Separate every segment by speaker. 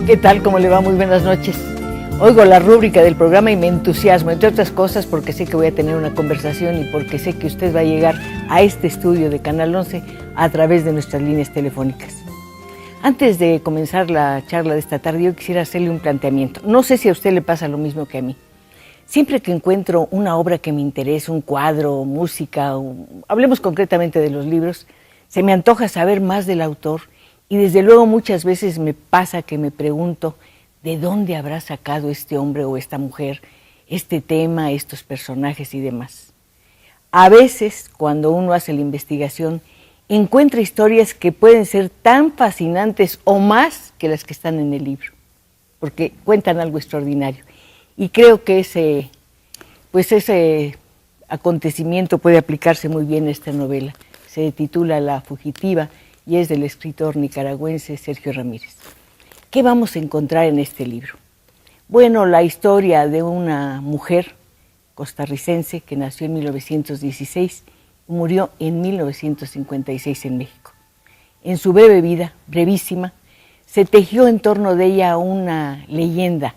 Speaker 1: ¿Qué tal? ¿Cómo le va? Muy buenas noches. Oigo la rúbrica del programa y me entusiasmo, entre otras cosas porque sé que voy a tener una conversación y porque sé que usted va a llegar a este estudio de Canal 11 a través de nuestras líneas telefónicas. Antes de comenzar la charla de esta tarde, yo quisiera hacerle un planteamiento. No sé si a usted le pasa lo mismo que a mí. Siempre que encuentro una obra que me interesa, un cuadro, música, hablemos concretamente de los libros, se me antoja saber más del autor. Y desde luego muchas veces me pasa que me pregunto de dónde habrá sacado este hombre o esta mujer este tema, estos personajes y demás. A veces, cuando uno hace la investigación, encuentra historias que pueden ser tan fascinantes o más que las que están en el libro, porque cuentan algo extraordinario. Y creo que ese acontecimiento puede aplicarse muy bien a esta novela. Se titula La fugitiva y es del escritor nicaragüense Sergio Ramírez. ¿Qué vamos a encontrar en este libro? Bueno, la historia de una mujer costarricense que nació en 1916 y murió en 1956 en México. En su breve vida, brevísima, se tejió en torno de ella una leyenda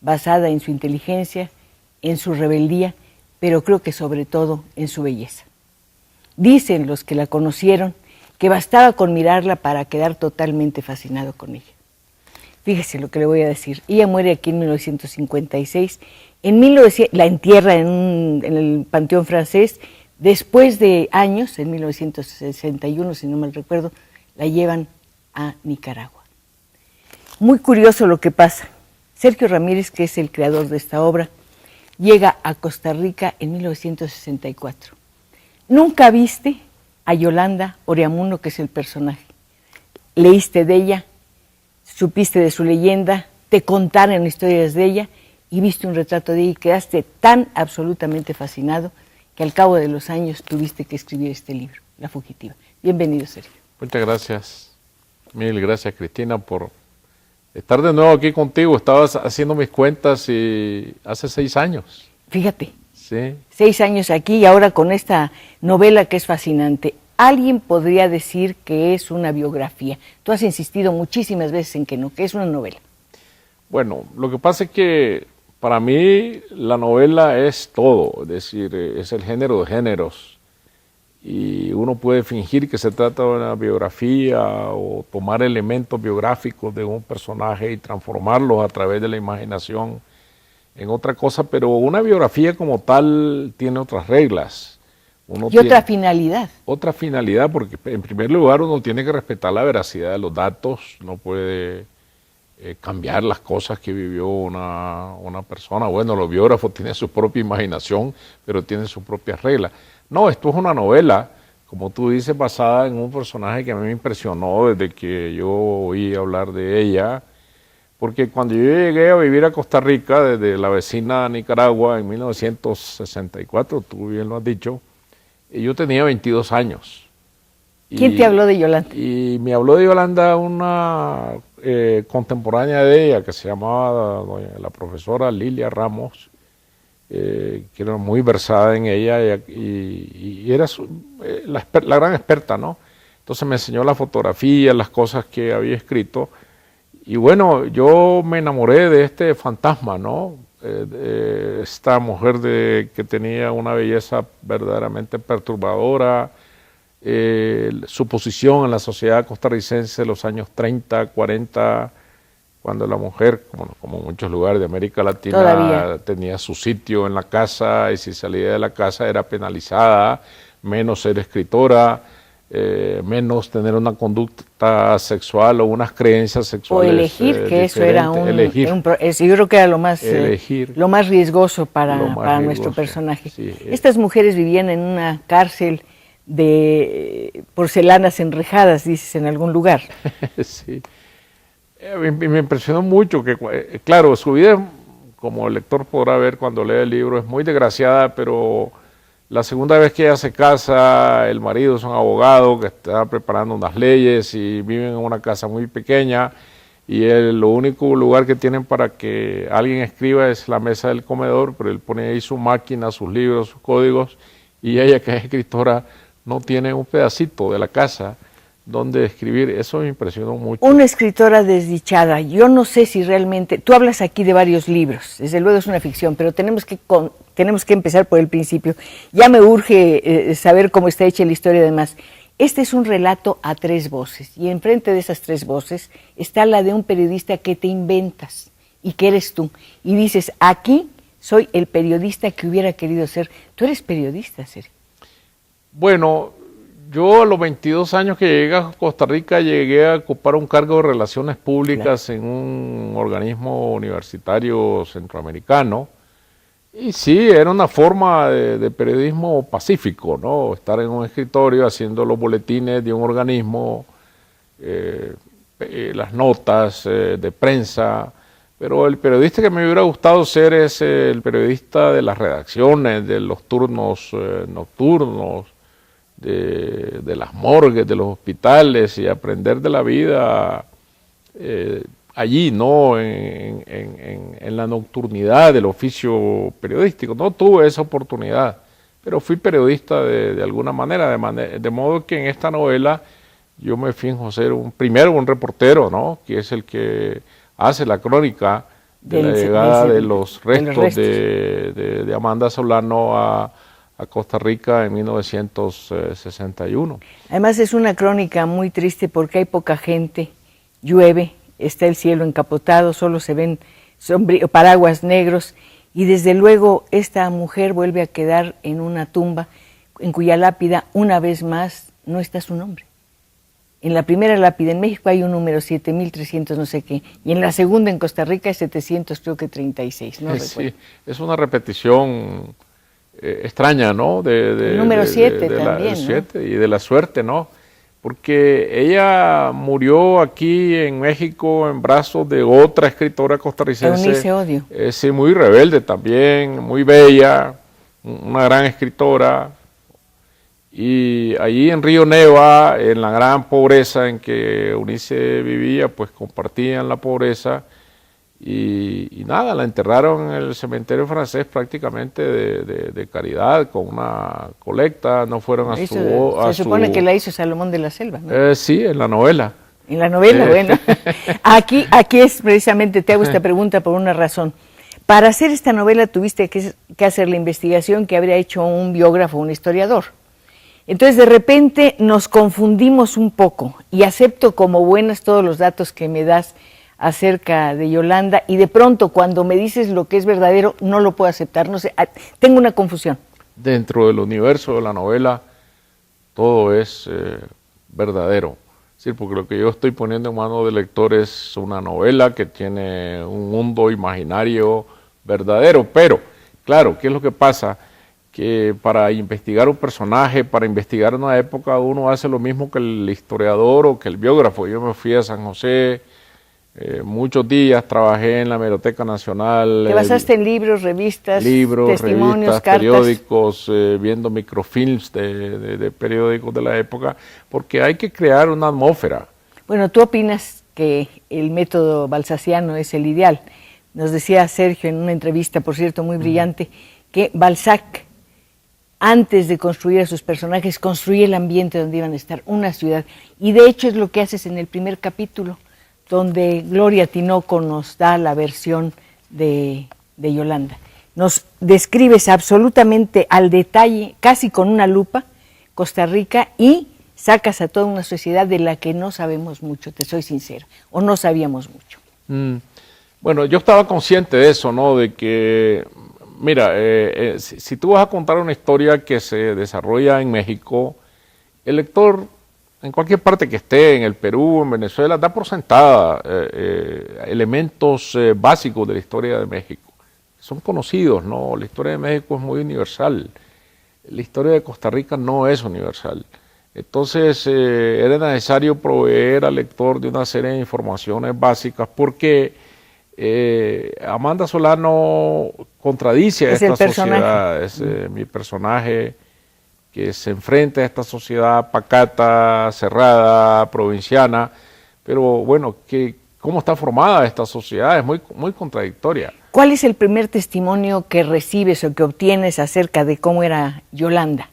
Speaker 1: basada en su inteligencia, en su rebeldía, pero creo que sobre todo en su belleza. Dicen los que la conocieron que bastaba con mirarla para quedar totalmente fascinado con ella. Fíjese lo que le voy a decir. Ella muere aquí en 1956, la entierra en el Panteón Francés. Después de años, en 1961, si no mal recuerdo, la llevan a Nicaragua. Muy curioso lo que pasa. Sergio Ramírez, que es el creador de esta obra, llega a Costa Rica en 1964. Nunca viste a Yolanda Oreamuno, que es el personaje. Leíste de ella, supiste de su leyenda, te contaron historias de ella y viste un retrato de ella y quedaste tan absolutamente fascinado que al cabo de los años tuviste que escribir este libro, La fugitiva. Bienvenido, Sergio.
Speaker 2: Muchas gracias. Mil gracias, Cristina, por estar de nuevo aquí contigo. Estabas haciendo mis cuentas y hace 6 años.
Speaker 1: Fíjate.
Speaker 2: Sí.
Speaker 1: 6 años aquí y ahora con esta novela que es fascinante. Alguien podría decir que es una biografía. Tú has insistido muchísimas veces en que no, que es una novela.
Speaker 2: Bueno, lo que pasa es que para mí la novela es todo, es decir, es el género de géneros. Y uno puede fingir que se trata de una biografía o tomar elementos biográficos de un personaje y transformarlos a través de la imaginación en otra cosa, pero una biografía como tal tiene otras reglas.
Speaker 1: Otra finalidad.
Speaker 2: Otra finalidad, porque en primer lugar uno tiene que respetar la veracidad de los datos, no puede cambiar las cosas que vivió una persona. Bueno, los biógrafos tienen su propia imaginación, pero tienen sus propias reglas. No, esto es una novela, como tú dices, basada en un personaje que a mí me impresionó desde que yo oí hablar de ella. Porque cuando yo llegué a vivir a Costa Rica, desde la vecina Nicaragua, en 1964, tú bien lo has dicho, yo tenía 22 años.
Speaker 1: ¿Quién te habló de Yolanda?
Speaker 2: Y me habló de Yolanda una contemporánea de ella, que se llamaba la profesora Lilia Ramos, que era muy versada en ella y era la gran experta, ¿no? Entonces me enseñó la fotografía, las cosas que había escrito. Y bueno, yo me enamoré de este fantasma, ¿no? Esta mujer que tenía una belleza verdaderamente perturbadora, su posición en la sociedad costarricense de los años 30, 40, cuando la mujer, como en muchos lugares de América Latina, todavía tenía su sitio en la casa y si salía de la casa era penalizada, menos ser escritora, menos tener una conducta sexual o unas creencias sexuales.
Speaker 1: O elegir, que eso era yo creo que era lo más riesgoso para nuestro personaje. Sí, estas mujeres vivían en una cárcel de porcelanas enrejadas, dices, en algún lugar.
Speaker 2: Sí. Me impresionó mucho que, claro, su vida como el lector podrá ver cuando lee el libro, es muy desgraciada, pero la segunda vez que ella se casa, el marido es un abogado que está preparando unas leyes y viven en una casa muy pequeña y lo único lugar que tienen para que alguien escriba es la mesa del comedor, pero él pone ahí su máquina, sus libros, sus códigos, y ella, que es escritora, no tiene un pedacito de la casa donde escribir. Eso me impresionó mucho.
Speaker 1: Una escritora desdichada. Yo no sé si realmente, tú hablas aquí de varios libros, desde luego es una ficción, pero tenemos que empezar por el principio. Ya me urge saber cómo está hecha la historia, además. Este es un relato a tres voces, y enfrente de esas tres voces está la de un periodista que te inventas y que eres tú, y dices, aquí soy el periodista que hubiera querido ser. Tú eres periodista, Sergio.
Speaker 2: Bueno, yo a los 22 años que llegué a Costa Rica llegué a ocupar un cargo de relaciones públicas, claro, en un organismo universitario centroamericano. Y sí, era una forma de periodismo pacífico, ¿no? Estar en un escritorio haciendo los boletines de un organismo, las notas de prensa. Pero el periodista que me hubiera gustado ser es el periodista de las redacciones, de los turnos nocturnos, de las morgues, de los hospitales, y aprender de la vida allí, ¿no? En la nocturnidad del oficio periodístico. No tuve esa oportunidad, pero fui periodista de alguna manera, de modo que en esta novela yo me finjo ser primero un reportero, ¿no? Que es el que hace la crónica de la llegada de los restos de Amanda Solano a Costa Rica en 1961.
Speaker 1: Además es una crónica muy triste porque hay poca gente, llueve, está el cielo encapotado, solo se ven paraguas negros, y desde luego esta mujer vuelve a quedar en una tumba en cuya lápida una vez más no está su nombre. En la primera lápida en México hay un número 7300 no sé qué, y en la segunda en Costa Rica es 700 creo que 36, no recuerdo.
Speaker 2: Sí, es una repetición extraña, ¿no?
Speaker 1: El número 7 también,
Speaker 2: ¿no? 7 y de la suerte, ¿no? Porque ella murió aquí en México en brazos de otra escritora costarricense.
Speaker 1: Eunice Odio.
Speaker 2: Sí, muy rebelde también, muy bella, una gran escritora. Y allí en Río Neva, en la gran pobreza en que Eunice vivía, pues compartían la pobreza. Y nada, la enterraron en el cementerio francés prácticamente de caridad, con una colecta. No fueron a
Speaker 1: se supone que la hizo Salomón de la Selva, ¿no?
Speaker 2: Sí, en la novela.
Speaker 1: En la novela, bueno. Aquí es precisamente, te hago esta pregunta por una razón. Para hacer esta novela tuviste que hacer la investigación que habría hecho un biógrafo, un historiador. Entonces de repente nos confundimos un poco, y acepto como buenas todos los datos que me das acerca de Yolanda, y de pronto cuando me dices lo que es verdadero no lo puedo aceptar, no sé, tengo una confusión.
Speaker 2: Dentro del universo de la novela todo es verdadero, es decir, porque lo que yo estoy poniendo en manos del lector es una novela que tiene un mundo imaginario verdadero, pero claro, ¿qué es lo que pasa? Que para investigar un personaje, para investigar una época, uno hace lo mismo que el historiador o que el biógrafo. Yo me fui a San José, muchos días trabajé en la Biblioteca Nacional.
Speaker 1: ¿Te basaste en libros, revistas, testimonios, cartas?
Speaker 2: Periódicos, viendo microfilms de periódicos de la época, porque hay que crear una atmósfera.
Speaker 1: Bueno, ¿tú opinas que el método balzaciano es el ideal? Nos decía Sergio en una entrevista, por cierto, muy brillante, que Balzac, antes de construir a sus personajes, construía el ambiente donde iban a estar, una ciudad. Y de hecho es lo que haces en el primer capítulo, donde Gloria Tinoco nos da la versión de Yolanda. Nos describes absolutamente al detalle, casi con una lupa, Costa Rica, y sacas a toda una sociedad de la que no sabemos mucho, te soy sincera, o no sabíamos mucho.
Speaker 2: Bueno, yo estaba consciente de eso, ¿no? De que, mira, si tú vas a contar una historia que se desarrolla en México, el lector, en cualquier parte que esté, en el Perú, en Venezuela, da por sentada elementos básicos de la historia de México. Son conocidos, ¿no? La historia de México es muy universal. La historia de Costa Rica no es universal. Entonces, era necesario proveer al lector de una serie de informaciones básicas porque Amanda Solano contradice a esta sociedad, es mi personaje que se enfrenta a esta sociedad pacata, cerrada, provinciana, pero bueno, ¿cómo está formada esta sociedad? Es muy contradictoria.
Speaker 1: ¿Cuál es el primer testimonio que recibes o que obtienes acerca de cómo era Yolanda?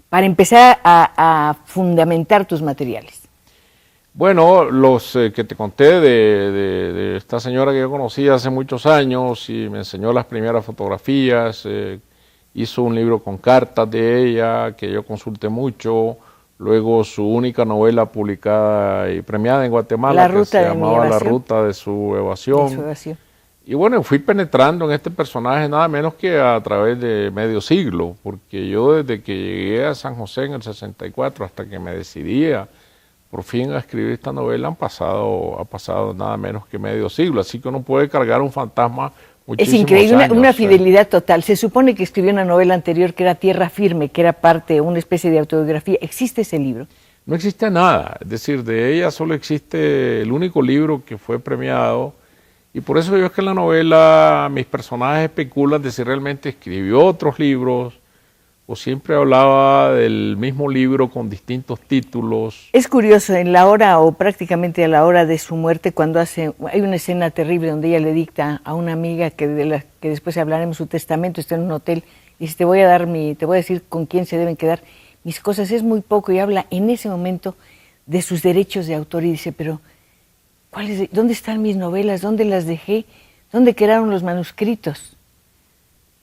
Speaker 1: Para empezar a fundamentar tus materiales.
Speaker 2: Bueno, los que te conté de esta señora que yo conocí hace muchos años y me enseñó las primeras fotografías, hizo un libro con cartas de ella que yo consulté mucho, luego su única novela publicada y premiada en Guatemala que se llamaba La ruta de su evasión. Y bueno, fui penetrando en este personaje nada menos que a través de medio siglo, porque yo desde que llegué a San José en el 64 hasta que me decidía por fin a escribir esta novela ha pasado nada menos que medio siglo, así que uno puede cargar un fantasma muchísimos años.
Speaker 1: Es increíble, una fidelidad total. Se supone que escribió una novela anterior que era Tierra Firme, que era parte, una especie de autobiografía. ¿Existe ese libro?
Speaker 2: No existe nada, es decir, de ella solo existe el único libro que fue premiado, y por eso yo es que en la novela mis personajes especulan de si realmente escribió otros libros, o siempre hablaba del mismo libro con distintos títulos.
Speaker 1: Es curioso, en la hora o prácticamente a la hora de su muerte, cuando hay una escena terrible donde ella le dicta a una amiga que después hablaremos su testamento, está en un hotel, y dice, te voy a decir con quién se deben quedar mis cosas, es muy poco, y habla en ese momento de sus derechos de autor y dice, pero ¿dónde están mis novelas? ¿Dónde las dejé? ¿Dónde quedaron los manuscritos?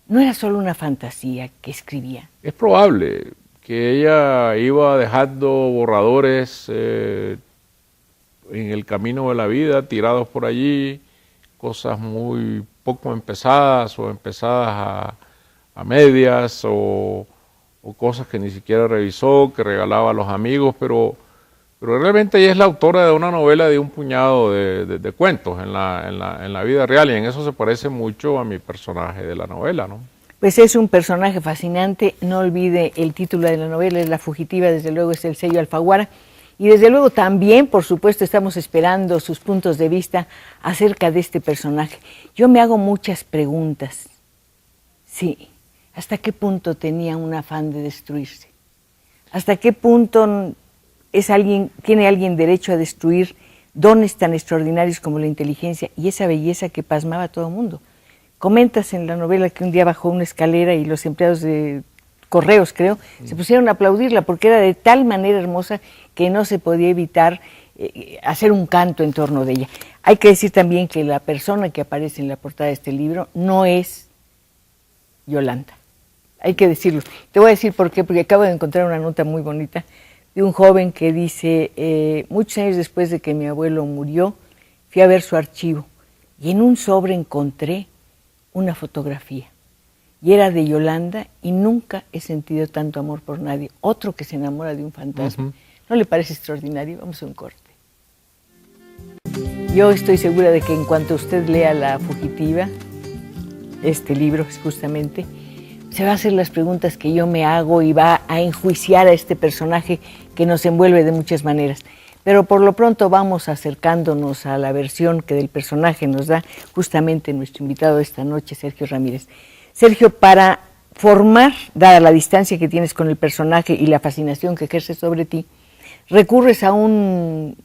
Speaker 1: No era solo una fantasía que escribía.
Speaker 2: Es probable que ella iba dejando borradores en el camino de la vida, tirados por allí, cosas muy poco empezadas o empezadas a medias o cosas que ni siquiera revisó, que regalaba a los amigos, pero realmente ella es la autora de una novela de un puñado de cuentos en la vida real, y en eso se parece mucho a mi personaje de la novela, ¿no?
Speaker 1: Pues es un personaje fascinante, no olvide el título de la novela, es La fugitiva, desde luego es el sello Alfaguara, y desde luego también, por supuesto, estamos esperando sus puntos de vista acerca de este personaje. Yo me hago muchas preguntas. Sí, ¿hasta qué punto tenía un afán de destruirse? ¿Hasta qué punto tiene alguien derecho a destruir dones tan extraordinarios como la inteligencia y esa belleza que pasmaba a todo el mundo? Comentas en la novela que un día bajó una escalera y los empleados de correos, creo, se pusieron a aplaudirla porque era de tal manera hermosa que no se podía evitar hacer un canto en torno de ella. Hay que decir también que la persona que aparece en la portada de este libro no es Yolanda. Hay que decirlo. Te voy a decir por qué, porque acabo de encontrar una nota muy bonita de un joven que dice, muchos años después de que mi abuelo murió, fui a ver su archivo y en un sobre encontré una fotografía y era de Yolanda y nunca he sentido tanto amor por nadie. Otro que se enamora de un fantasma. ¿No le parece extraordinario? Vamos a un corte. Yo estoy segura de que en cuanto usted lea La fugitiva, este libro justamente, se va a hacer las preguntas que yo me hago y va a enjuiciar a este personaje que nos envuelve de muchas maneras. Pero por lo pronto vamos acercándonos a la versión que del personaje nos da justamente nuestro invitado de esta noche, Sergio Ramírez. Sergio, para formar, dada la distancia que tienes con el personaje y la fascinación que ejerce sobre ti, recurres a un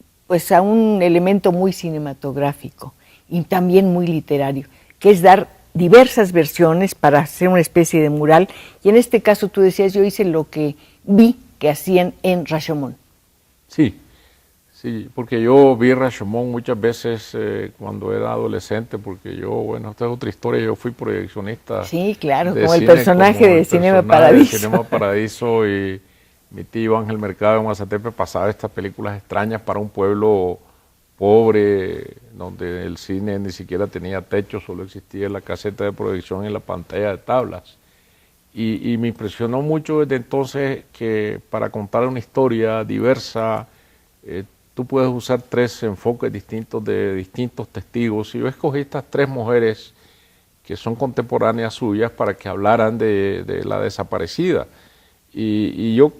Speaker 1: elemento muy cinematográfico y también muy literario, que es dar diversas versiones para hacer una especie de mural, y en este caso tú decías, yo hice lo que vi que hacían en Rashomon.
Speaker 2: Sí, porque yo vi Rashomon muchas veces cuando era adolescente, porque yo, bueno, esta es otra historia, yo fui proyeccionista.
Speaker 1: Sí, claro, como el personaje de Cinema Paradiso.
Speaker 2: De Cinema Paradiso, y mi tío Ángel Mercado en Mazatepe pasaba estas películas extrañas para un pueblo pobre, donde el cine ni siquiera tenía techo, solo existía la caseta de proyección y la pantalla de tablas. Y me impresionó mucho desde entonces que para contar una historia diversa, tú puedes usar tres enfoques distintos de distintos testigos. Y yo escogí estas tres mujeres que son contemporáneas suyas para que hablaran de la desaparecida. Y yo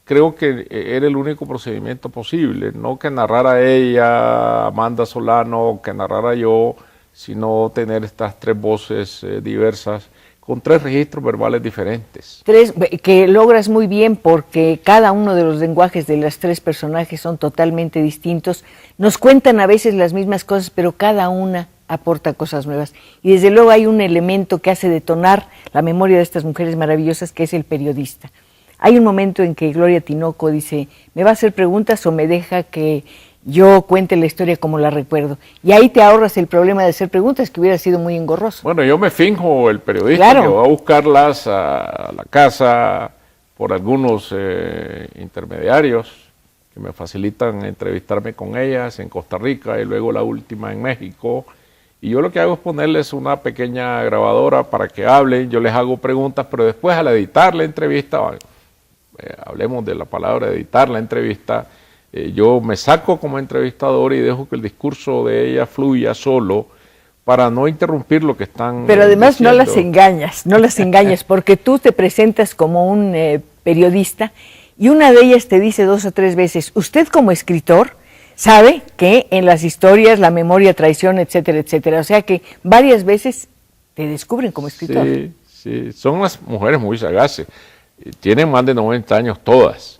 Speaker 2: creo que era el único procedimiento posible, no que narrara ella, Amanda Solano, que narrara yo, sino tener estas tres voces diversas con tres registros verbales diferentes.
Speaker 1: Tres, que logras muy bien porque cada uno de los lenguajes de los tres personajes son totalmente distintos. Nos cuentan a veces las mismas cosas, pero cada una aporta cosas nuevas. Y desde luego hay un elemento que hace detonar la memoria de estas mujeres maravillosas, que es el periodista. Hay un momento en que Gloria Tinoco dice, ¿me va a hacer preguntas o me deja que yo cuente la historia como la recuerdo? Y ahí te ahorras el problema de hacer preguntas, que hubiera sido muy engorroso.
Speaker 2: Bueno, yo me finjo el periodista,
Speaker 1: claro,
Speaker 2: que va a buscarlas a la casa por algunos intermediarios que me facilitan entrevistarme con ellas en Costa Rica y luego la última en México. Y yo lo que hago es ponerles una pequeña grabadora para que hablen, yo les hago preguntas, pero después al editar la entrevista, hablemos de la palabra editar la entrevista, yo me saco como entrevistador y dejo que el discurso de ella fluya solo para no interrumpir lo que están
Speaker 1: Pero además
Speaker 2: diciendo.
Speaker 1: no las engañas, porque tú te presentas como un periodista y una de ellas te dice 2 o 3 veces, usted como escritor sabe que en las historias la memoria traiciona, etcétera, etcétera. O sea que varias veces te descubren como escritor.
Speaker 2: Sí, sí, son las mujeres muy sagaces. Tienen más de 90 años todas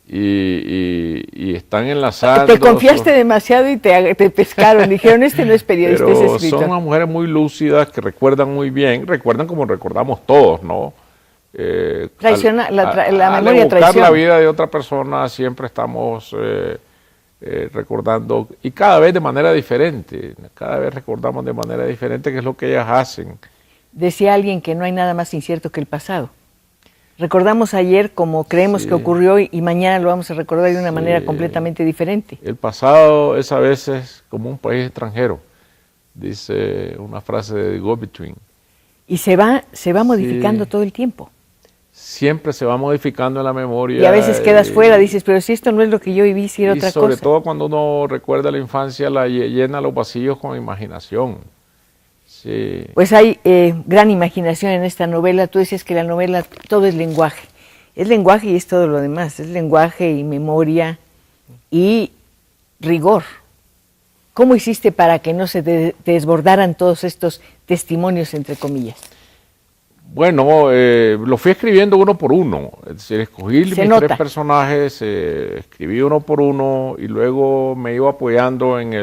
Speaker 2: y están enlazando.
Speaker 1: Te confiaste demasiado y te pescaron, dijeron, este no es periodista,
Speaker 2: pero
Speaker 1: es escritor.
Speaker 2: son unas mujeres muy lúcidas que recuerdan muy bien, recuerdan como recordamos todos, ¿no?
Speaker 1: La memoria
Speaker 2: al evocar
Speaker 1: traiciona.
Speaker 2: la vida de otra persona siempre estamos recordando, y cada vez de manera diferente, cada vez recordamos de manera diferente qué es lo que ellas hacen.
Speaker 1: Decía alguien que no hay nada más incierto que el pasado. Recordamos ayer como creemos
Speaker 2: Sí.
Speaker 1: que ocurrió y mañana lo vamos a recordar de una manera completamente diferente.
Speaker 2: El pasado es a veces como un país extranjero, dice una frase de The Go-Between.
Speaker 1: Y se va modificando todo el tiempo.
Speaker 2: Siempre se va modificando en la memoria.
Speaker 1: Y a veces quedas fuera, dices, pero si esto no es lo que yo viví, si era otra cosa.
Speaker 2: Y sobre todo cuando uno recuerda la infancia, la llena los vacíos con imaginación. Sí.
Speaker 1: Pues hay gran imaginación en esta novela. Tú decías que la novela todo es lenguaje. Es lenguaje y es todo lo demás. Es lenguaje y memoria y rigor. ¿Cómo hiciste para que no se te desbordaran todos estos testimonios, entre comillas?
Speaker 2: Bueno, lo fui escribiendo uno por uno. Es decir, escogí mis 3 personajes, escribí uno por uno y luego me iba apoyando en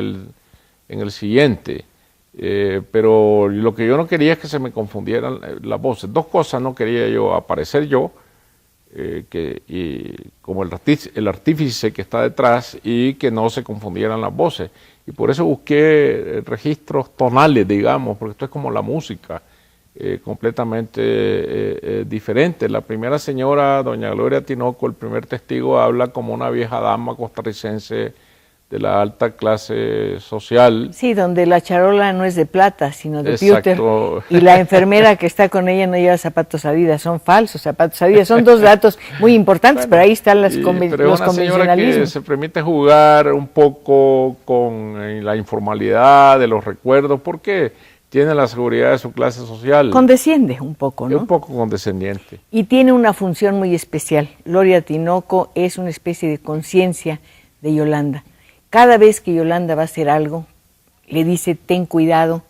Speaker 2: el siguiente. Pero lo que yo no quería es que se me confundieran las voces. 2 cosas no quería yo: aparecer yo, y como el artífice que está detrás, y que no se confundieran las voces. Y por eso busqué registros tonales, digamos, porque esto es como la música, completamente diferente. La primera señora, doña Gloria Tinoco, el primer testigo, habla como una vieja dama costarricense de la alta clase social.
Speaker 1: Sí, donde la charola no es de plata, sino de
Speaker 2: Exacto.
Speaker 1: pewter. Y la enfermera que está con ella no lleva zapatos Adidas, son falsos zapatos Adidas. Son 2 datos muy importantes, bueno, pero ahí están los convencionalismos.
Speaker 2: Pero es una señora que se permite jugar un poco con la informalidad de los recuerdos, porque tiene la seguridad de su clase social.
Speaker 1: Condesciende un poco, ¿no?
Speaker 2: Un poco condescendiente.
Speaker 1: Y tiene una función muy especial. Gloria Tinoco es una especie de conciencia de Yolanda. Cada vez que Yolanda va a hacer algo, le dice, ten cuidado,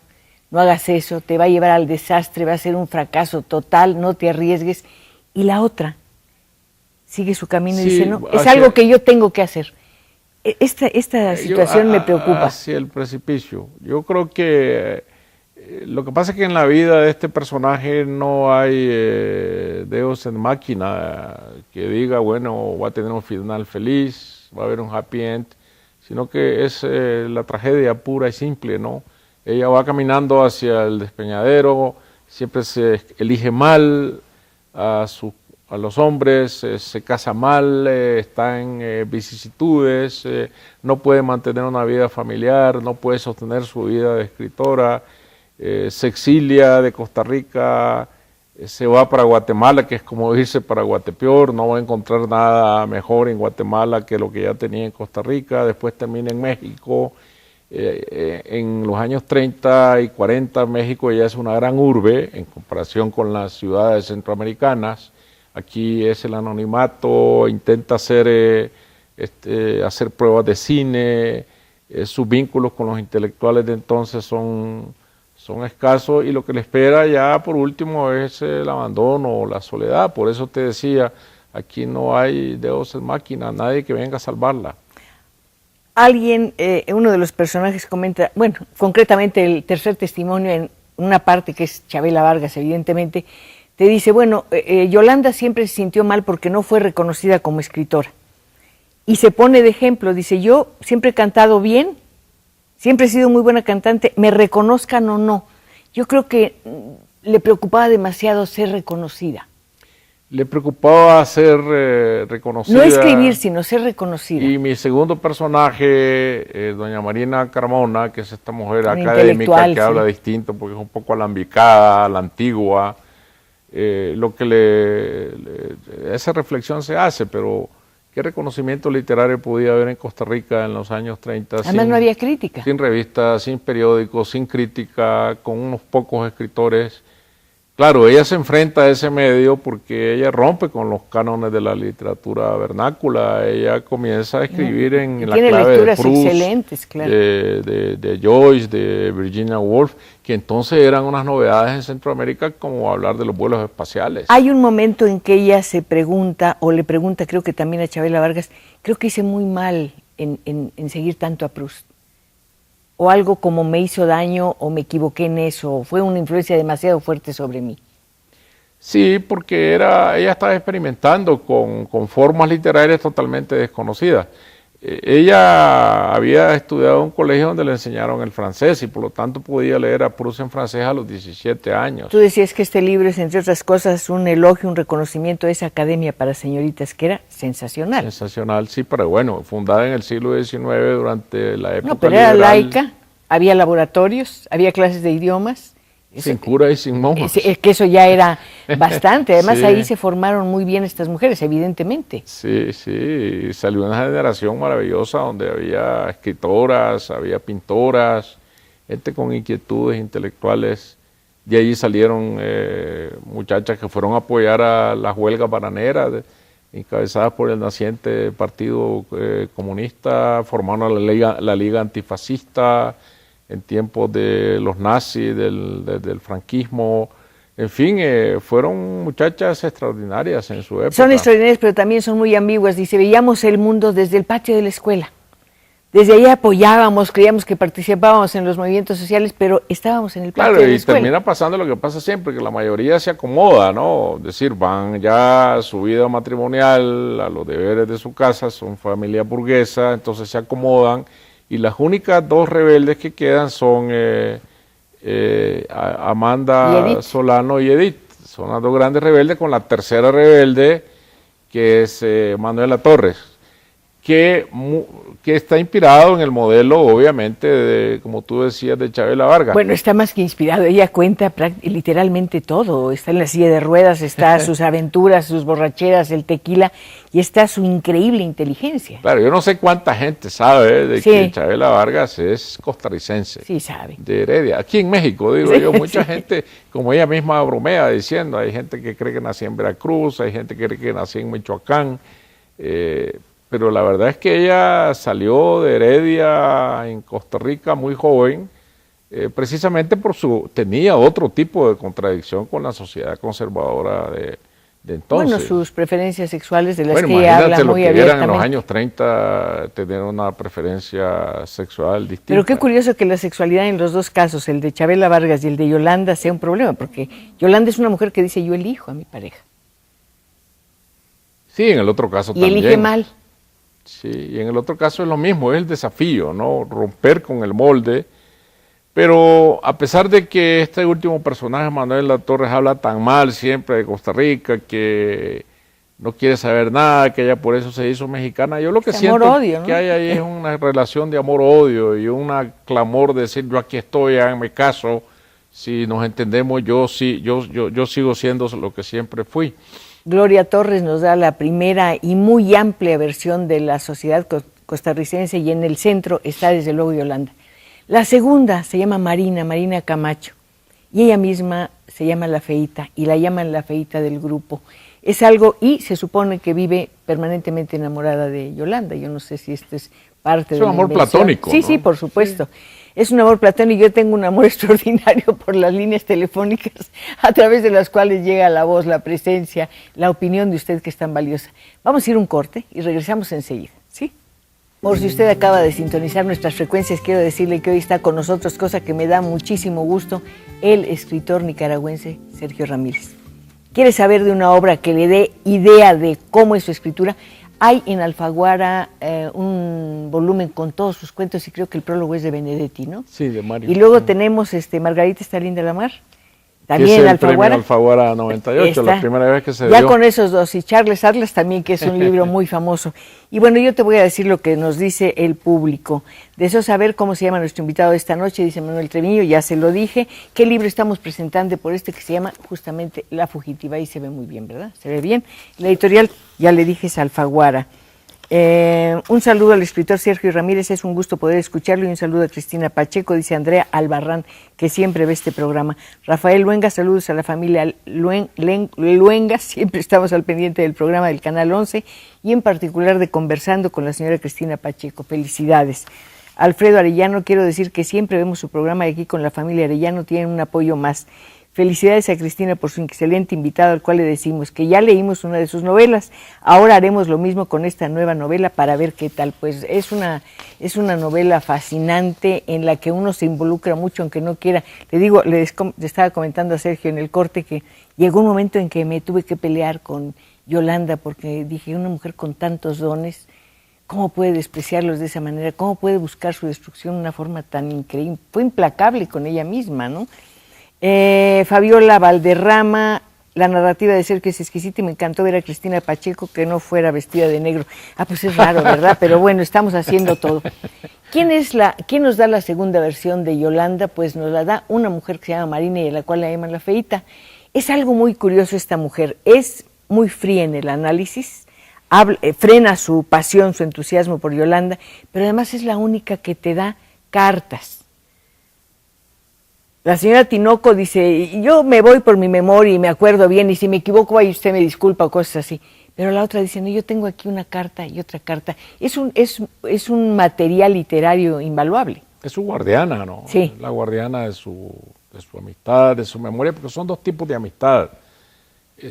Speaker 1: no hagas eso, te va a llevar al desastre, va a ser un fracaso total, no te arriesgues. Y la otra sigue su camino y dice, no, es algo que yo tengo que hacer. Esta situación me preocupa.
Speaker 2: Hacia el precipicio. Yo creo que lo que pasa es que en la vida de este personaje no hay dedos en máquina que diga, bueno, va a tener un final feliz, va a haber un happy end, sino que es la tragedia pura y simple, ¿no? Ella va caminando hacia el despeñadero, siempre se elige mal a los hombres, se casa mal, está en vicisitudes, no puede mantener una vida familiar, no puede sostener su vida de escritora, se exilia de Costa Rica, se va para Guatemala, que es como irse para Guatepeor, no va a encontrar nada mejor en Guatemala que lo que ya tenía en Costa Rica, después termina en México. En los años 30 y 40 México ya es una gran urbe en comparación con las ciudades centroamericanas. Aquí es el anonimato, intenta hacer pruebas de cine, sus vínculos con los intelectuales de entonces son son escasos y lo que le espera ya por último es el abandono o la soledad. Por eso te decía, aquí no hay dedos en máquina, nadie que venga a salvarla.
Speaker 1: Alguien, uno de los personajes comenta, bueno, concretamente el tercer testimonio en una parte que es Chavela Vargas, evidentemente, te dice, bueno, Yolanda siempre se sintió mal porque no fue reconocida como escritora. Y se pone de ejemplo, dice, yo siempre he cantado bien, siempre he sido muy buena cantante, me reconozcan o no. Yo creo que le preocupaba demasiado ser reconocida.
Speaker 2: Le preocupaba ser reconocida.
Speaker 1: No escribir, sino ser reconocida.
Speaker 2: Y mi segundo personaje, doña Marina Carmona, que es esta mujer académica que habla distinto porque es un poco alambicada, a la antigua, lo que esa reflexión se hace, pero ¿qué reconocimiento literario podía haber en Costa Rica en los años 30?
Speaker 1: Además no había crítica.
Speaker 2: Sin revistas, sin periódicos, sin crítica, con unos pocos escritores. Claro, ella se enfrenta a ese medio porque ella rompe con los cánones de la literatura vernácula. Ella comienza a escribir en la clave de Proust,
Speaker 1: excelentes, claro.
Speaker 2: de Joyce, de Virginia Woolf, que entonces eran unas novedades en Centroamérica, como hablar de los vuelos espaciales.
Speaker 1: Hay un momento en que ella se pregunta, o le pregunta, creo que también a Chavela Vargas, creo que hice muy mal en seguir tanto a Proust. O algo como me hizo daño o me equivoqué en eso, o fue una influencia demasiado fuerte sobre mí.
Speaker 2: Sí, porque ella estaba experimentando con formas literarias totalmente desconocidas. Ella había estudiado en un colegio donde le enseñaron el francés y por lo tanto podía leer a Proust en francés a los 17 años.
Speaker 1: Tú decías que este libro es, entre otras cosas, un elogio, un reconocimiento a esa academia para señoritas que era sensacional.
Speaker 2: Sensacional, sí, pero bueno, fundada en el siglo XIX durante la época
Speaker 1: No, pero
Speaker 2: liberal.
Speaker 1: era laica, había laboratorios, había clases de idiomas.
Speaker 2: Sin cura y sin monjas.
Speaker 1: Es que eso ya era bastante. Además, sí, ahí se formaron muy bien estas mujeres, evidentemente.
Speaker 2: Sí, sí. Salió una generación maravillosa donde había escritoras, había pintoras, gente con inquietudes intelectuales. De allí salieron muchachas que fueron a apoyar a las huelgas bananeras, encabezadas por el naciente Partido Comunista, formaron la Liga Antifascista en tiempos de los nazis, del franquismo, en fin, fueron muchachas extraordinarias en su época.
Speaker 1: Son extraordinarias, pero también son muy ambiguas. Dice, veíamos el mundo desde el patio de la escuela. Desde ahí apoyábamos, creíamos que participábamos en los movimientos sociales, pero estábamos en el patio de la escuela.
Speaker 2: Claro, y termina pasando lo que pasa siempre, que la mayoría se acomoda, ¿no? Es decir, van ya a su vida matrimonial, a los deberes de su casa, son familia burguesa, entonces se acomodan. Y las únicas dos rebeldes que quedan son Amanda Solano y Edith. Son las dos grandes rebeldes, con la tercera rebelde, que es Manuela Torres, que está inspirado en el modelo, obviamente, como tú decías, de Chavela Vargas.
Speaker 1: Bueno, está más que inspirado. Ella cuenta literalmente todo. Está en la silla de ruedas, está sus aventuras, sus borracheras, el tequila, y está su increíble inteligencia.
Speaker 2: Claro, yo no sé cuánta gente sabe de que Chavela Vargas es costarricense.
Speaker 1: Sí, sabe.
Speaker 2: De Heredia. Aquí en México, digo yo, mucha gente, como ella misma bromea diciendo, hay gente que cree que nací en Veracruz, hay gente que cree que nací en Michoacán, pero la verdad es que ella salió de Heredia en Costa Rica muy joven, precisamente tenía otro tipo de contradicción con la sociedad conservadora de entonces.
Speaker 1: Bueno, sus preferencias sexuales de las que ella habla muy abiertamente. Imagínate lo que
Speaker 2: eran en los años 30, tener una preferencia sexual distinta.
Speaker 1: Pero qué curioso que la sexualidad en los dos casos, el de Chavela Vargas y el de Yolanda, sea un problema, porque Yolanda es una mujer que dice, yo elijo a mi pareja.
Speaker 2: Sí, en el otro caso también.
Speaker 1: Y elige mal.
Speaker 2: Sí, y en el otro caso es lo mismo, es el desafío, ¿no? Romper con el molde. Pero a pesar de que este último personaje, Manuela Torres, habla tan mal siempre de Costa Rica, que no quiere saber nada, que ella por eso se hizo mexicana, yo lo que siento
Speaker 1: amor-odio, ¿no?
Speaker 2: que hay ahí es una relación de amor-odio y un clamor de decir, yo aquí estoy, háganme caso, si nos entendemos, yo sigo siendo lo que siempre fui.
Speaker 1: Gloria Torres nos da la primera y muy amplia versión de la sociedad costarricense, y en el centro está desde luego Yolanda. La segunda se llama Marina Camacho, y ella misma se llama La Feita, y la llaman La Feita del grupo. Es algo, y se supone que vive permanentemente enamorada de Yolanda. Yo no sé si esto es parte de
Speaker 2: un amor platónico,
Speaker 1: Sí,
Speaker 2: ¿no?
Speaker 1: sí, por supuesto. Sí. Es un amor platónico y yo tengo un amor extraordinario por las líneas telefónicas a través de las cuales llega la voz, la presencia, la opinión de usted que es tan valiosa. Vamos a ir un corte y regresamos enseguida, ¿sí? Por si usted acaba de sintonizar nuestras frecuencias, quiero decirle que hoy está con nosotros, cosa que me da muchísimo gusto, el escritor nicaragüense Sergio Ramírez. ¿Quiere saber de una obra que le dé idea de cómo es su escritura? Hay en Alfaguara un volumen con todos sus cuentos y creo que el prólogo es de Benedetti, ¿no?
Speaker 2: Sí, de Mario.
Speaker 1: Y luego tenemos Margarita está linda la mar, también
Speaker 2: es
Speaker 1: en
Speaker 2: el
Speaker 1: Alfaguara.
Speaker 2: premio Alfaguara 98, la primera vez que se
Speaker 1: ya
Speaker 2: dio.
Speaker 1: con esos dos, y Charles Atlas también, que es un libro muy famoso. Y bueno, yo te voy a decir lo que nos dice el público. Deseo saber cómo se llama nuestro invitado de esta noche, dice Manuel Treviño, ya se lo dije. ¿Qué libro estamos presentando por que se llama justamente La Fugitiva? Ahí se ve muy bien, ¿verdad? Se ve bien. La editorial, ya le dije, es Alfaguara. Un saludo al escritor Sergio Ramírez, es un gusto poder escucharlo, y un saludo a Cristina Pacheco, dice Andrea Albarrán, que siempre ve este programa. Rafael Luenga, saludos a la familia Luenga, siempre estamos al pendiente del programa del Canal 11 y en particular de Conversando con la señora Cristina Pacheco, felicidades. Alfredo Arellano, quiero decir que siempre vemos su programa y aquí con la familia Arellano tienen un apoyo más. Felicidades a Cristina por su excelente invitado, al cual le decimos que ya leímos una de sus novelas, ahora haremos lo mismo con esta nueva novela para ver qué tal. Pues es una novela fascinante en la que uno se involucra mucho, aunque no quiera. Le digo, le estaba comentando a Sergio en el corte que llegó un momento en que me tuve que pelear con Yolanda porque dije, una mujer con tantos dones, ¿cómo puede despreciarlos de esa manera? ¿Cómo puede buscar su destrucción de una forma tan increíble? Fue implacable con ella misma, ¿no? Fabiola Valderrama, la narrativa de Sergio es exquisita y me encantó ver a Cristina Pacheco que no fuera vestida de negro. Pues es raro, ¿verdad? Pero bueno, estamos haciendo todo. ¿Quién nos da la segunda versión de Yolanda? Pues nos la da una mujer que se llama Marina y a la cual la llaman la Feíta. Es algo muy curioso esta mujer, es muy fría en el análisis, frena su pasión, su entusiasmo por Yolanda, pero además es la única que te da cartas. La señora Tinoco dice, yo me voy por mi memoria y me acuerdo bien, y si me equivoco, ahí usted me disculpa o cosas así. Pero la otra dice, no, yo tengo aquí una carta y otra carta. Es un material literario invaluable.
Speaker 2: Es su guardiana, ¿no?
Speaker 1: Sí.
Speaker 2: La guardiana de su amistad, de su memoria, porque son dos tipos de amistad.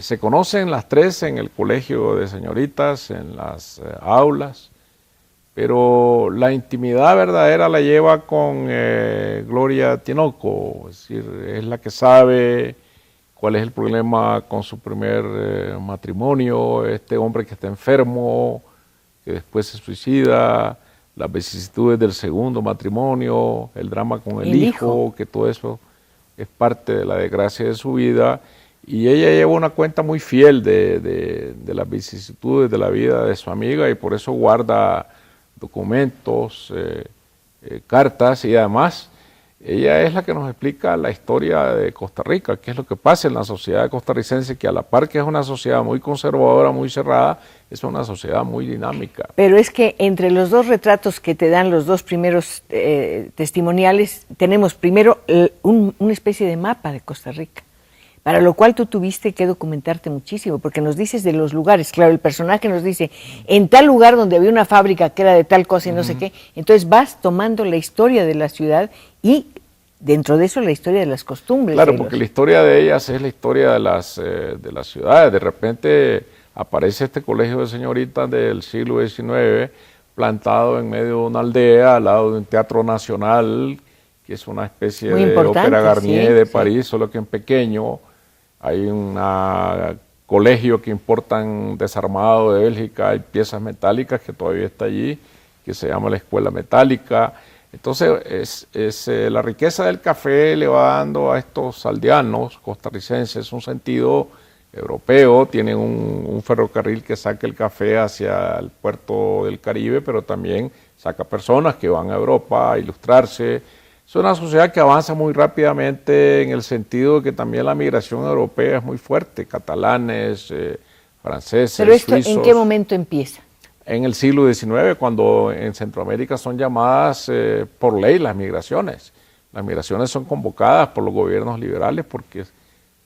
Speaker 2: Se conocen las tres en el colegio de señoritas, en las aulas, pero la intimidad verdadera la lleva con Gloria Tinoco, es decir, es la que sabe cuál es el problema con su primer matrimonio, este hombre que está enfermo, que después se suicida, las vicisitudes del segundo matrimonio, el drama con el hijo, que todo eso es parte de la desgracia de su vida, y ella lleva una cuenta muy fiel de las vicisitudes de la vida de su amiga y por eso guarda documentos, cartas, y además ella es la que nos explica la historia de Costa Rica, qué es lo que pasa en la sociedad costarricense, que a la par que es una sociedad muy conservadora, muy cerrada, es una sociedad muy dinámica.
Speaker 1: Pero es que entre los dos retratos que te dan los dos primeros testimoniales, tenemos primero una especie de mapa de Costa Rica, para lo cual tú tuviste que documentarte muchísimo, porque nos dices de los lugares. Claro, el personaje nos dice, en tal lugar donde había una fábrica que era de tal cosa y no sé qué, entonces vas tomando la historia de la ciudad y dentro de eso la historia de las costumbres.
Speaker 2: Claro, porque la historia de ellas es la historia de las ciudades. De repente aparece este colegio de señoritas del siglo XIX, plantado en medio de una aldea, al lado de un teatro nacional, que es una especie de ópera Garnier de París, solo que en pequeño. Hay un colegio que importan desarmado de Bélgica, hay piezas metálicas que todavía está allí, que se llama la Escuela Metálica. Entonces, la riqueza del café le va dando a estos aldeanos costarricenses un sentido europeo. Tienen un ferrocarril que saca el café hacia el puerto del Caribe, pero también saca personas que van a Europa a ilustrarse. Es una sociedad que avanza muy rápidamente en el sentido de que también la migración europea es muy fuerte, catalanes, franceses,
Speaker 1: ¿Pero esto
Speaker 2: suizos.
Speaker 1: en qué momento empieza?
Speaker 2: En el siglo XIX, cuando en Centroamérica son llamadas por ley las migraciones. Las migraciones son convocadas por los gobiernos liberales porque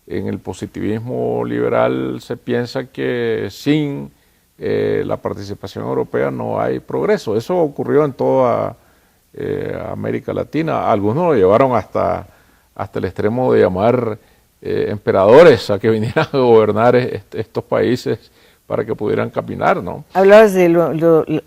Speaker 2: en el positivismo liberal se piensa que sin la participación europea no hay progreso. Eso ocurrió en toda a América Latina. Algunos lo llevaron hasta el extremo de llamar emperadores a que vinieran a gobernar estos países para que pudieran caminar, ¿no?
Speaker 1: Hablabas de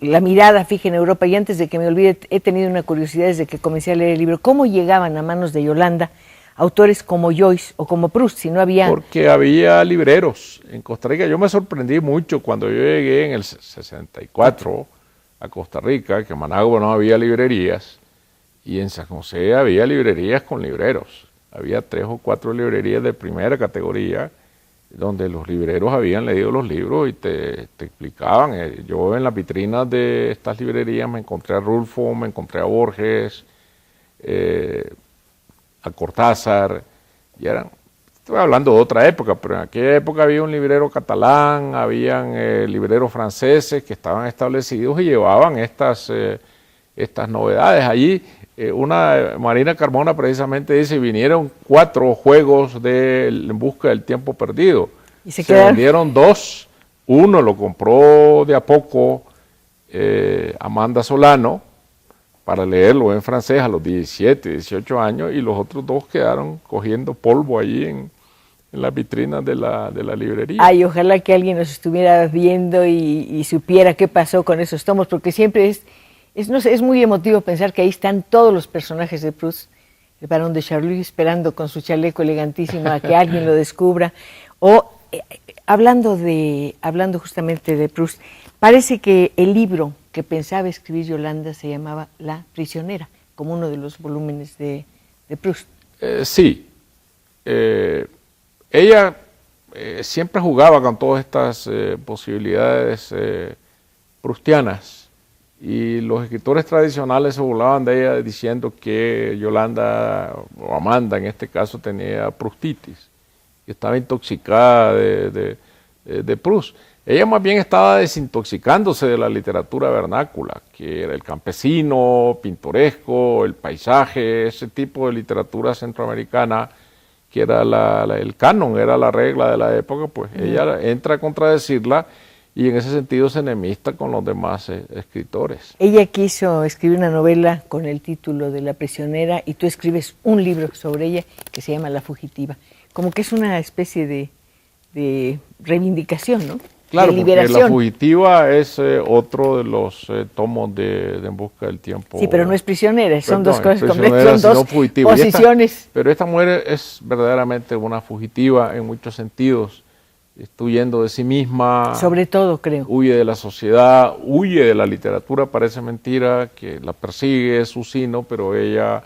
Speaker 1: la mirada fija en Europa, y antes de que me olvide, he tenido una curiosidad desde que comencé a leer el libro. ¿Cómo llegaban a manos de Yolanda autores como Joyce o como Proust, si no había...?
Speaker 2: Porque había libreros en Costa Rica. Yo me sorprendí mucho cuando yo llegué en el 64 a Costa Rica, que en Managua no había librerías, y en San José había librerías con libreros. Había 3 o 4 librerías de primera categoría, donde los libreros habían leído los libros y te explicaban. Yo en las vitrinas de estas librerías me encontré a Rulfo, me encontré a Borges, a Cortázar, y estoy hablando de otra época, pero en aquella época había un librero catalán, habían libreros franceses que estaban establecidos y llevaban estas novedades. Allí Marina Carmona precisamente dice, vinieron 4 juegos En busca del tiempo perdido.
Speaker 1: ¿Y se
Speaker 2: vendieron 2, uno lo compró de a poco Amanda Solano para leerlo en francés a los 17, 18 años, y los otros 2 quedaron cogiendo polvo allí en las vitrinas de la librería.
Speaker 1: Ay, ojalá que alguien nos estuviera viendo y supiera qué pasó con esos tomos, porque siempre no sé, es muy emotivo pensar que ahí están todos los personajes de Proust, el Barón de Charlus esperando con su chaleco elegantísimo a que alguien lo descubra. O hablando justamente de Proust, parece que el libro que pensaba escribir Yolanda se llamaba La prisionera, como uno de los volúmenes de Proust.
Speaker 2: Sí. Ella siempre jugaba con todas estas posibilidades proustianas. Y los escritores tradicionales se burlaban de ella diciendo que Yolanda, o Amanda en este caso, tenía proustitis, que estaba intoxicada de Proust. Ella más bien estaba desintoxicándose de la literatura vernácula, que era el campesino, pintoresco, el paisaje, ese tipo de literatura centroamericana, que era el canon, era la regla de la época. Pues ella entra a contradecirla, y en ese sentido se enemista con los demás escritores.
Speaker 1: Ella quiso escribir una novela con el título de La prisionera, y tú escribes un libro sobre ella que se llama La fugitiva. Como que es una especie de reivindicación, ¿no?
Speaker 2: Claro,
Speaker 1: de liberación.
Speaker 2: Porque La fugitiva es otro de los tomos de En busca del tiempo.
Speaker 1: Sí, pero no es prisionera, son dos cosas
Speaker 2: completas,
Speaker 1: son 2 posiciones.
Speaker 2: Pero esta mujer es verdaderamente una fugitiva en muchos sentidos. Está huyendo de sí misma.
Speaker 1: Sobre todo, creo.
Speaker 2: Huye de la sociedad, huye de la literatura, parece mentira, que la persigue, es su sino, pero ella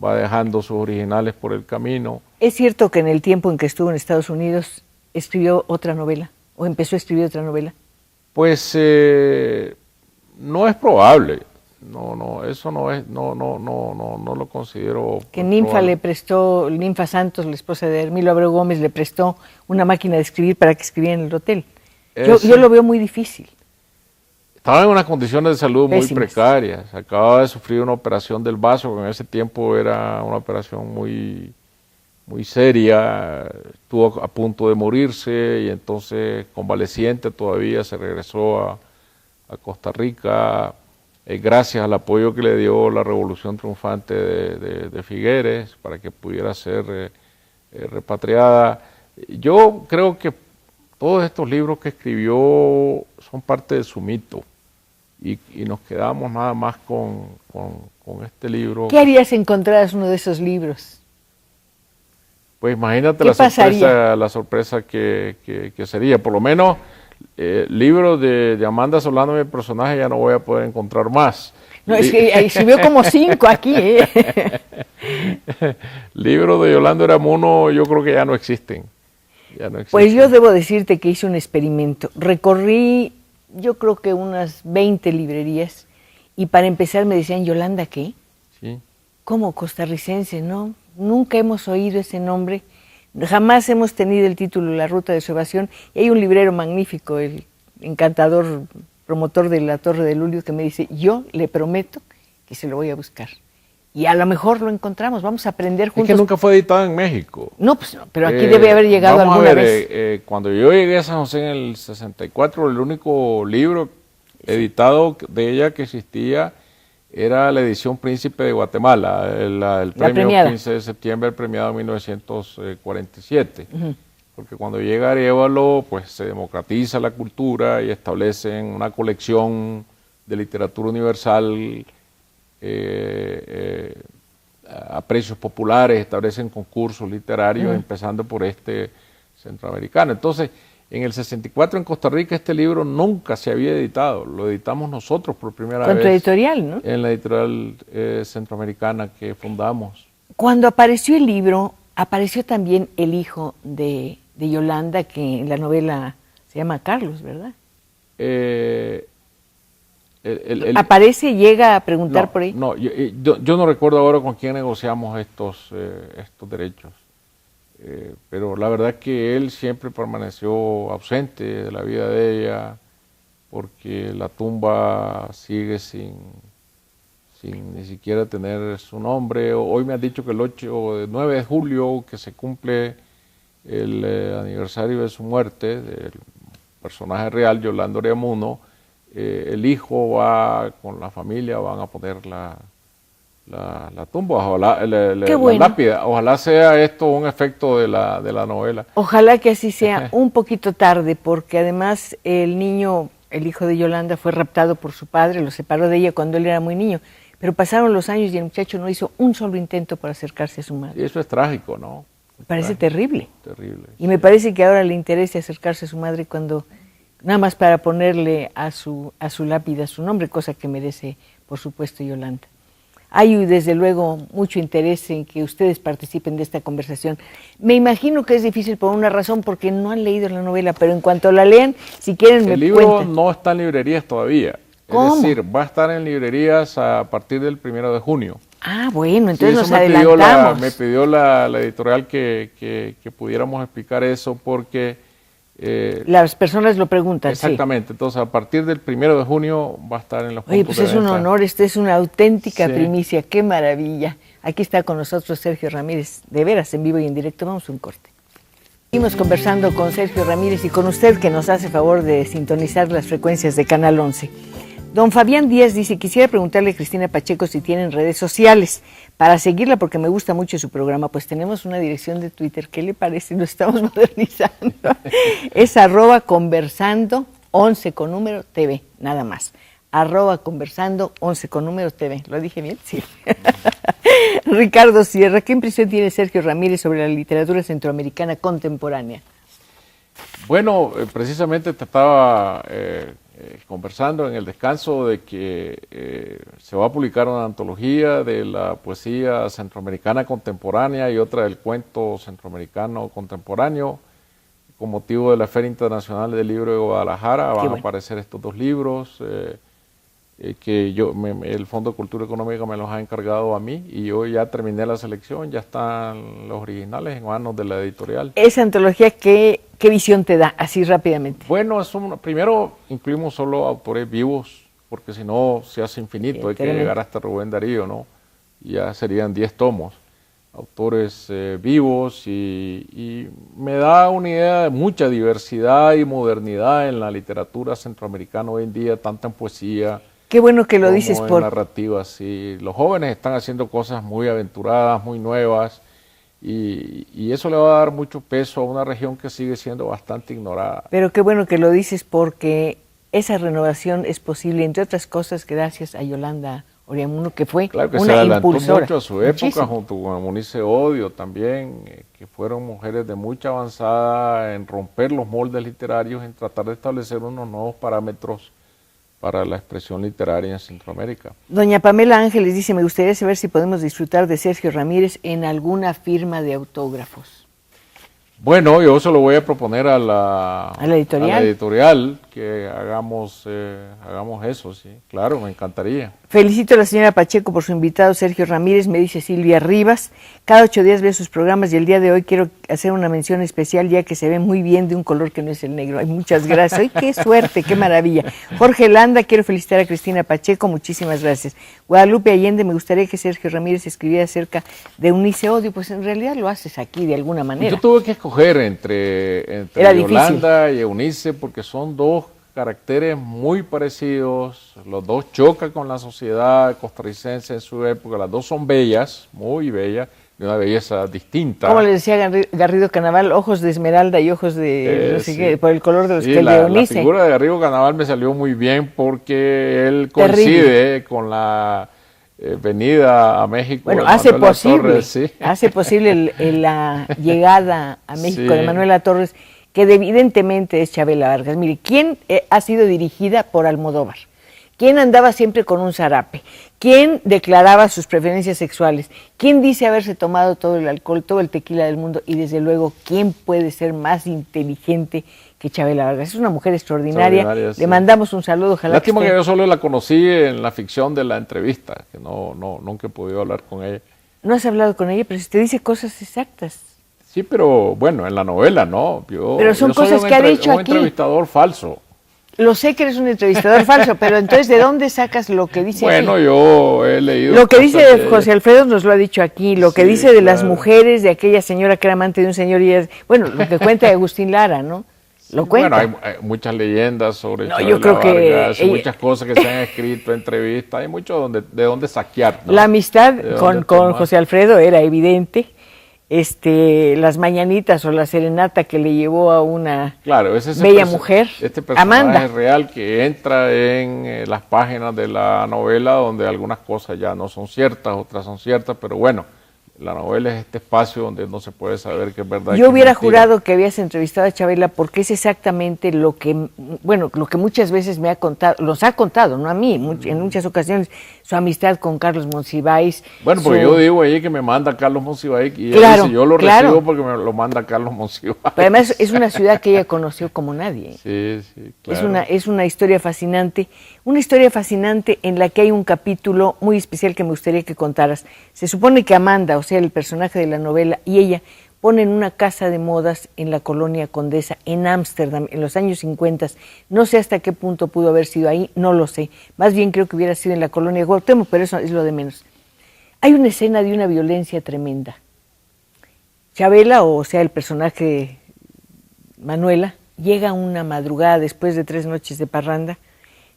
Speaker 2: va dejando sus originales por el camino.
Speaker 1: ¿Es cierto que en el tiempo en que estuvo en Estados Unidos escribió otra novela, o empezó a escribir otra novela? Pues
Speaker 2: no es probable. Eso no lo considero.
Speaker 1: Que Ninfa Santos, la esposa de Hermilo Abreu Gómez, le prestó una máquina de escribir para que escribiera en el hotel. Yo lo veo muy difícil.
Speaker 2: Estaba en unas condiciones de salud
Speaker 1: pésimas,
Speaker 2: muy precarias. Acababa de sufrir una operación del vaso, que en ese tiempo era una operación muy seria. Estuvo a punto de morirse, y entonces, convaleciente todavía, se regresó a Costa Rica. Gracias al apoyo que le dio la Revolución Triunfante de Figueres para que pudiera ser repatriada. Yo creo que todos estos libros que escribió son parte de su mito, y nos quedamos nada más con este libro.
Speaker 1: ¿Qué harías si encontraras uno de esos libros?
Speaker 2: Pues imagínate la sorpresa que sería. Por lo menos libros de Amanda Solano, mi personaje, ya no voy a poder encontrar más.
Speaker 1: No, es que escribió como 5 aquí.
Speaker 2: Libros de Yolanda Eramuno yo creo que ya no existen.
Speaker 1: Pues yo debo decirte que hice un experimento. Recorrí, yo creo que unas 20 librerías, y para empezar me decían, ¿Yolanda qué?
Speaker 2: Sí.
Speaker 1: ¿Cómo costarricense? No, nunca hemos oído ese nombre. Jamás hemos tenido el título La Ruta de su Evasión. Y hay un librero magnífico, el encantador promotor de la Torre de Lulio, que me dice, yo le prometo que se lo voy a buscar. Y a lo mejor lo encontramos, vamos a aprender juntos.
Speaker 2: Es que nunca fue editado en México.
Speaker 1: No, pues no, pero aquí debe haber llegado alguna vez.
Speaker 2: Cuando yo llegué a San José en el 64, el único libro editado de ella que existía era la edición Príncipe de Guatemala, el premio
Speaker 1: premiada.
Speaker 2: 15 de septiembre, el premiado en 1947. Porque cuando llega Arévalo, pues se democratiza la cultura y establecen una colección de literatura universal a precios populares, establecen concursos literarios, empezando por este centroamericano. Entonces, en el 64 en Costa Rica este libro nunca se había editado, lo editamos nosotros por primera vez.
Speaker 1: Con tu editorial, ¿no?
Speaker 2: En la editorial centroamericana que fundamos.
Speaker 1: Cuando apareció el libro, apareció también el hijo de Yolanda, que en la novela se llama Carlos, ¿verdad? Aparece y llega a preguntar por ahí.
Speaker 2: No, yo no recuerdo ahora con quién negociamos estos derechos. Pero la verdad es que él siempre permaneció ausente de la vida de ella, porque la tumba sigue sin ni siquiera tener su nombre. Hoy me han dicho que el 9 de julio, que se cumple el aniversario de su muerte, del personaje real, Yolanda Oriamuno, el hijo va con la familia, van a poner la tumba, ojalá, la lápida. Ojalá sea esto un efecto de la novela.
Speaker 1: Ojalá que así sea, un poquito tarde, porque además el niño, el hijo de Yolanda, fue raptado por su padre, lo separó de ella cuando él era muy niño, pero pasaron los años y el muchacho no hizo un solo intento para acercarse a su madre.
Speaker 2: Y eso es trágico, ¿no?
Speaker 1: Me parece terrible.
Speaker 2: Terrible.
Speaker 1: Y me parece que ahora le interesa acercarse a su madre cuando, nada más para ponerle a su lápida su nombre, cosa que merece, por supuesto, Yolanda. Hay desde luego mucho interés en que ustedes participen de esta conversación. Me imagino que es difícil por una razón, porque no han leído la novela, pero en cuanto la lean, si quieren me cuentan.
Speaker 2: El libro no está en librerías todavía.
Speaker 1: ¿Cómo?
Speaker 2: Es decir, va a estar en librerías a partir del 1 de junio.
Speaker 1: Ah, bueno, entonces nos
Speaker 2: adelantamos. Me pidió la editorial que pudiéramos explicar eso porque...
Speaker 1: las personas lo preguntan.
Speaker 2: Exactamente, sí. Entonces a partir del 1 de junio va a estar en los puntos.
Speaker 1: Oye, pues es un honor, esta es una auténtica primicia, qué maravilla. Aquí está con nosotros Sergio Ramírez, de veras, en vivo y en directo. Vamos a un corte. Seguimos conversando con Sergio Ramírez y con usted, que nos hace favor de sintonizar las frecuencias de Canal 11. Don Fabián Díaz dice, quisiera preguntarle a Cristina Pacheco si tienen redes sociales para seguirla, porque me gusta mucho su programa. Pues tenemos una dirección de Twitter, ¿qué le parece? Nos estamos modernizando. Es @conversando 11 con número TV, nada más. @conversando 11 con número TV. ¿Lo dije bien? Sí. Ricardo Sierra, ¿qué impresión tiene Sergio Ramírez sobre la literatura centroamericana contemporánea?
Speaker 2: Bueno, precisamente te estaba conversando en el descanso de que se va a publicar una antología de la poesía centroamericana contemporánea y otra del cuento centroamericano contemporáneo. Con motivo de la Feria Internacional del Libro de Guadalajara van a aparecer estos dos libros que el Fondo de Cultura Económica me los ha encargado a mí y yo ya terminé la selección, ya están los originales en manos de la editorial.
Speaker 1: Esa antología, ¿qué visión te da, así rápidamente?
Speaker 2: Bueno, primero incluimos solo autores vivos, porque si no se hace infinito, hay que llegar hasta Rubén Darío, ¿no? Ya serían 10 tomos. Autores vivos y me da una idea de mucha diversidad y modernidad en la literatura centroamericana hoy en día, tanto en poesía.
Speaker 1: Qué bueno que lo dices
Speaker 2: por narrativas, sí. Los jóvenes están haciendo cosas muy aventuradas, muy nuevas y eso le va a dar mucho peso a una región que sigue siendo bastante ignorada.
Speaker 1: Pero qué bueno que lo dices porque esa renovación es posible, entre otras cosas, gracias a Yolanda Oriamuno, que fue
Speaker 2: claro que
Speaker 1: una
Speaker 2: se adelantó
Speaker 1: impulsora.
Speaker 2: Mucho a su época, junto con Munice Odio también, que fueron mujeres de mucha avanzada en romper los moldes literarios, en tratar de establecer unos nuevos parámetros para la expresión literaria en Centroamérica.
Speaker 1: Doña Pamela Ángeles dice, me gustaría saber si podemos disfrutar de Sergio Ramírez en alguna firma de autógrafos.
Speaker 2: Bueno, yo se lo voy a proponer a la editorial que hagamos eso, sí, claro, me encantaría.
Speaker 1: Felicito a la señora Pacheco por su invitado Sergio Ramírez, me dice Silvia Rivas. Cada 8 días veo sus programas y el día de hoy quiero hacer una mención especial ya que se ve muy bien de un color que no es el negro. Ay, muchas gracias. Ay, qué suerte, qué maravilla. Jorge Landa, quiero felicitar a Cristina Pacheco, muchísimas gracias. Guadalupe Allende, me gustaría que Sergio Ramírez escribiera acerca de Eunice Odio, pues en realidad lo haces aquí de alguna manera.
Speaker 2: Yo tuve que escoger entre Yolanda y Eunice porque son dos caracteres muy parecidos, los dos chocan con la sociedad costarricense en su época, las dos son bellas, muy bellas, de una belleza distinta.
Speaker 1: Como le decía Garrido Canaval, ojos de esmeralda y ojos de no sé
Speaker 2: sí.
Speaker 1: qué, por el color de los
Speaker 2: Sí,
Speaker 1: que
Speaker 2: la
Speaker 1: Eunice.
Speaker 2: figura de Garrido Canaval me salió muy bien porque él coincide con la venida a México.
Speaker 1: Bueno,
Speaker 2: de
Speaker 1: hace
Speaker 2: Manuela
Speaker 1: posible,
Speaker 2: Torres, sí.
Speaker 1: hace posible la llegada a México
Speaker 2: Sí.
Speaker 1: de Manuela Torres, que evidentemente es Chabela Vargas. Mire, ¿quién ha sido dirigida por Almodóvar? ¿Quién andaba siempre con un zarape? ¿Quién declaraba sus preferencias sexuales? ¿Quién dice haberse tomado todo el alcohol, todo el tequila del mundo? Y desde luego, ¿quién puede ser más inteligente que Chabela Vargas? Es una mujer extraordinaria.
Speaker 2: Sí.
Speaker 1: Le mandamos un saludo. Ojalá
Speaker 2: Lástima
Speaker 1: que
Speaker 2: yo solo la conocí en la ficción de La Entrevista, que nunca he podido hablar con ella.
Speaker 1: No has hablado con ella, pero si te dice cosas exactas.
Speaker 2: Sí, pero bueno, en la novela, ¿no?
Speaker 1: Pero son
Speaker 2: yo soy
Speaker 1: cosas que ha dicho
Speaker 2: un
Speaker 1: aquí.
Speaker 2: entrevistador falso.
Speaker 1: Lo sé que eres un entrevistador falso, pero entonces, ¿de dónde sacas lo que dice
Speaker 2: Bueno,
Speaker 1: aquí?
Speaker 2: yo he leído
Speaker 1: Lo que dice
Speaker 2: cosas de
Speaker 1: José Alfredo nos lo ha dicho aquí, lo que
Speaker 2: Sí,
Speaker 1: dice de las
Speaker 2: claro.
Speaker 1: mujeres, de aquella señora que era amante de un señor y es, bueno, lo que cuenta de Agustín Lara, ¿no? Lo cuenta.
Speaker 2: Bueno, hay muchas leyendas sobre
Speaker 1: No,
Speaker 2: Chabela
Speaker 1: yo creo que
Speaker 2: Vargas,
Speaker 1: ella-
Speaker 2: muchas cosas que se han escrito, entrevistas, hay mucho de dónde saquear, ¿no?
Speaker 1: La amistad
Speaker 2: De
Speaker 1: con
Speaker 2: dónde tomar.
Speaker 1: José Alfredo era evidente. Las mañanitas o la serenata que le llevó a una
Speaker 2: Claro, ese es
Speaker 1: bella mujer,
Speaker 2: este personaje
Speaker 1: Amanda.
Speaker 2: real que entra en las páginas de la novela donde algunas cosas ya no son ciertas, otras son ciertas, pero bueno, la novela es este espacio donde no se puede saber qué es verdad. y
Speaker 1: Yo
Speaker 2: qué es
Speaker 1: hubiera
Speaker 2: mentira.
Speaker 1: jurado que habías entrevistado a Chabela porque es exactamente lo que, bueno, lo que muchas veces me ha contado, nos ha contado, no a mí, en muchas ocasiones, su amistad con Carlos Monsiváis.
Speaker 2: Bueno, porque yo digo ahí que me manda Carlos Monsiváis y él
Speaker 1: Claro,
Speaker 2: dice, yo lo
Speaker 1: claro.
Speaker 2: recibo porque me lo manda Carlos Monsiváis.
Speaker 1: Pero además es una ciudad que ella conoció como nadie.
Speaker 2: Sí, claro.
Speaker 1: Es una historia fascinante en la que hay un capítulo muy especial que me gustaría que contaras. Se supone que Amanda, o sea, el personaje de la novela, y ella ponen una casa de modas en la colonia Condesa, en Ámsterdam, en los años 50. No sé hasta qué punto pudo haber sido ahí, no lo sé. Más bien creo que hubiera sido en la colonia Cuauhtémoc, pero eso es lo de menos. Hay una escena de una violencia tremenda. Chabela, o sea, el personaje Manuela, llega una madrugada después de 3 noches de parranda,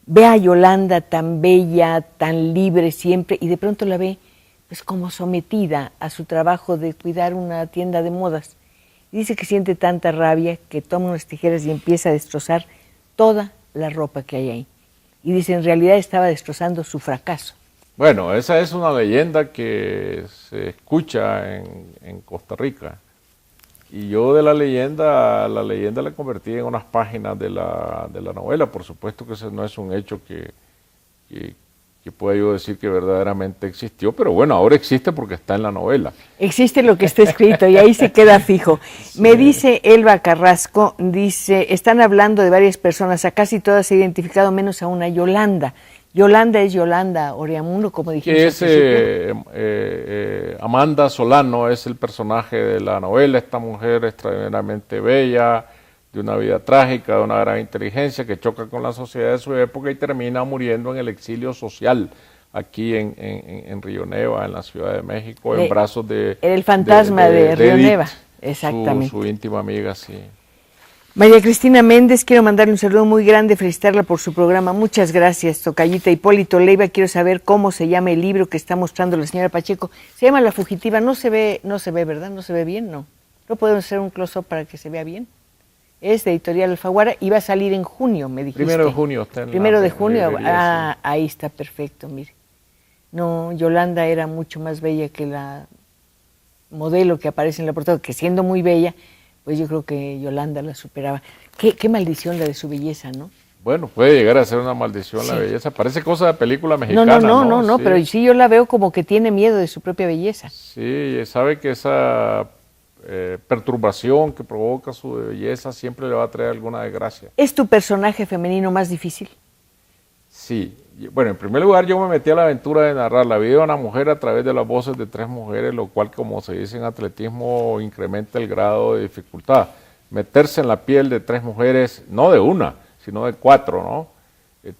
Speaker 1: ve a Yolanda tan bella, tan libre siempre, y de pronto la ve pues como sometida a su trabajo de cuidar una tienda de modas. Y dice que siente tanta rabia que toma unas tijeras y empieza a destrozar toda la ropa que hay ahí. Y dice, en realidad estaba destrozando su fracaso.
Speaker 2: Bueno, esa es una leyenda que se escucha en Costa Rica. Y yo de la leyenda la convertí en unas páginas de la novela. Por supuesto que ese no es un hecho que pueda yo decir que verdaderamente existió, pero bueno, ahora existe porque está en la novela.
Speaker 1: Existe lo que está escrito y ahí se queda fijo. Sí. Me dice Elba Carrasco, dice, están hablando de varias personas, a casi todas se ha identificado menos a una, Yolanda. Yolanda es Yolanda Oreamuno, como dijimos.
Speaker 2: Que es Amanda Solano, es el personaje de la novela, esta mujer extraordinariamente bella, de una vida trágica, de una gran inteligencia, que choca con la sociedad de su época y termina muriendo en el exilio social, aquí en Río Neva, en la Ciudad de México, en brazos de...
Speaker 1: Era el fantasma de Río
Speaker 2: Edith,
Speaker 1: Neva, exactamente.
Speaker 2: Su íntima amiga, sí.
Speaker 1: María Cristina Méndez, quiero mandarle un saludo muy grande, felicitarla por su programa. Muchas gracias, tocallita. Hipólito Leiva, quiero saber cómo se llama el libro que está mostrando la señora Pacheco. Se llama La Fugitiva, no se ve, ¿verdad? ¿No se ve bien? No. ¿No podemos hacer un close-up para que se vea bien? Es de Editorial Alfaguara y va a salir en junio, me dijiste.
Speaker 2: 1 de junio está en
Speaker 1: 1 de junio,
Speaker 2: librería, sí.
Speaker 1: Ahí está, perfecto, mire. No, Yolanda era mucho más bella que la modelo que aparece en la portada, que siendo muy bella, pues yo creo que Yolanda la superaba. Qué maldición la de su belleza, ¿no?
Speaker 2: Bueno, puede llegar a ser una maldición la belleza. Parece cosa de película mexicana,
Speaker 1: No,
Speaker 2: sí.
Speaker 1: Pero sí yo la veo como que tiene miedo de su propia belleza.
Speaker 2: Sí, sabe que esa perturbación que provoca su belleza siempre le va a traer alguna desgracia.
Speaker 1: ¿Es tu personaje femenino más difícil?
Speaker 2: Sí. Bueno, en primer lugar yo me metí a la aventura de narrar la vida de una mujer a través de las voces de 3 mujeres, lo cual, como se dice en atletismo, incrementa el grado de dificultad. Meterse en la piel de 3 mujeres, no de una, sino de 4, ¿no?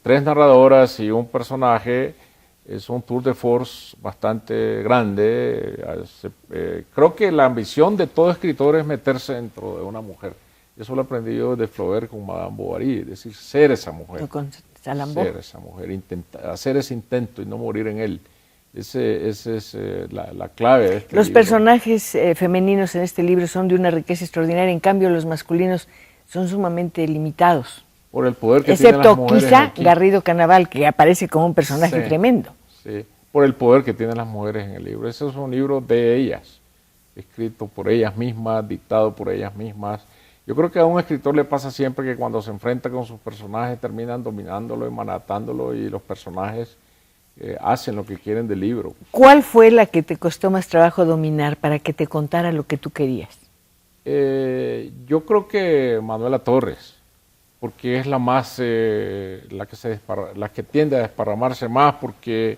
Speaker 2: 3 narradoras y un personaje es un tour de force bastante grande. Creo que la ambición de todo escritor es meterse dentro de una mujer. Eso lo aprendí yo de Flaubert con Madame Bovary, es decir, ser esa mujer.
Speaker 1: No, con Salambó.
Speaker 2: Ser esa mujer, hacer ese intento y no morir en él. Esa es la clave de este
Speaker 1: Los
Speaker 2: libro.
Speaker 1: personajes femeninos en este libro son de una riqueza extraordinaria, en cambio los masculinos son sumamente limitados.
Speaker 2: Por el poder que tienen las
Speaker 1: Excepto
Speaker 2: mujeres
Speaker 1: quizá
Speaker 2: aquí.
Speaker 1: Garrido Canaval, que aparece como un personaje
Speaker 2: Sí,
Speaker 1: tremendo.
Speaker 2: sí, por el poder que tienen las mujeres en el libro. Ese es un libro de ellas, escrito por ellas mismas, dictado por ellas mismas. Yo creo que a un escritor le pasa siempre que cuando se enfrenta con sus personajes terminan dominándolo y manatándolo y los personajes hacen lo que quieren del libro.
Speaker 1: ¿Cuál fue la que te costó más trabajo dominar para que te contara lo que tú querías?
Speaker 2: Yo creo que Manuela Torres, porque es la más, la que tiende a desparramarse más, porque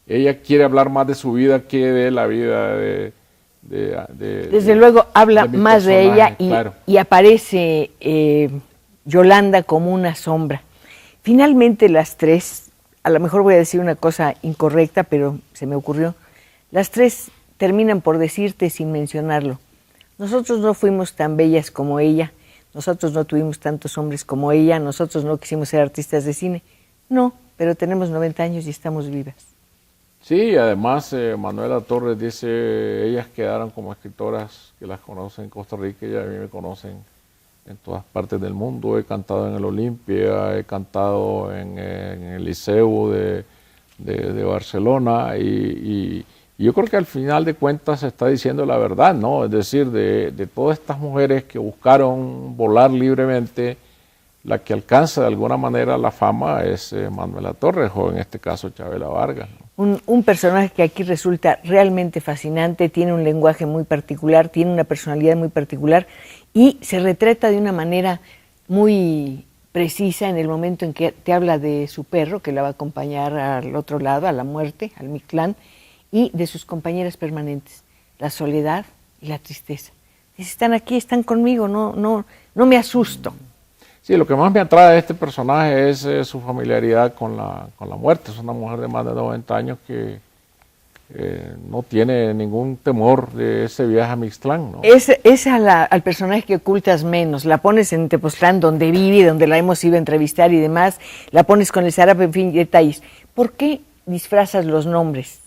Speaker 2: ella quiere hablar más de su vida que de la vida
Speaker 1: Desde luego habla
Speaker 2: mi
Speaker 1: más de ella
Speaker 2: personaje, claro.
Speaker 1: y aparece Yolanda como una sombra. Finalmente las tres, a lo mejor voy a decir una cosa incorrecta, pero se me ocurrió, las tres terminan por decirte sin mencionarlo: nosotros no fuimos tan bellas como ella, nosotros no tuvimos tantos hombres como ella, nosotros no quisimos ser artistas de cine. No, pero tenemos 90 años y estamos vivas.
Speaker 2: Sí, además Manuela Torres dice, ellas quedaron como escritoras que las conocen en Costa Rica y a mí me conocen en todas partes del mundo. He cantado en el Olimpia, he cantado en el Liceu de Barcelona y yo creo que al final de cuentas se está diciendo la verdad, ¿no? Es decir, de todas estas mujeres que buscaron volar libremente, la que alcanza de alguna manera la fama es Manuela Torres, o en este caso Chavela Vargas, ¿no?
Speaker 1: Un personaje que aquí resulta realmente fascinante, tiene un lenguaje muy particular, tiene una personalidad muy particular y se retrata de una manera muy precisa en el momento en que te habla de su perro, que la va a acompañar al otro lado, a la muerte, al Mictlán, y de sus compañeras permanentes, la soledad y la tristeza. Dice, están aquí, están conmigo, no me asusto.
Speaker 2: Sí, lo que más me atrae de este personaje es su familiaridad con la muerte. Es una mujer de más de 90 años que no tiene ningún temor de ese viaje a Mixtlán, ¿no?
Speaker 1: Es al personaje que ocultas menos, la pones en Tepoztlán, donde vive, donde la hemos ido a entrevistar y demás, la pones con el zarape, en fin, detalles. ¿Por qué disfrazas los nombres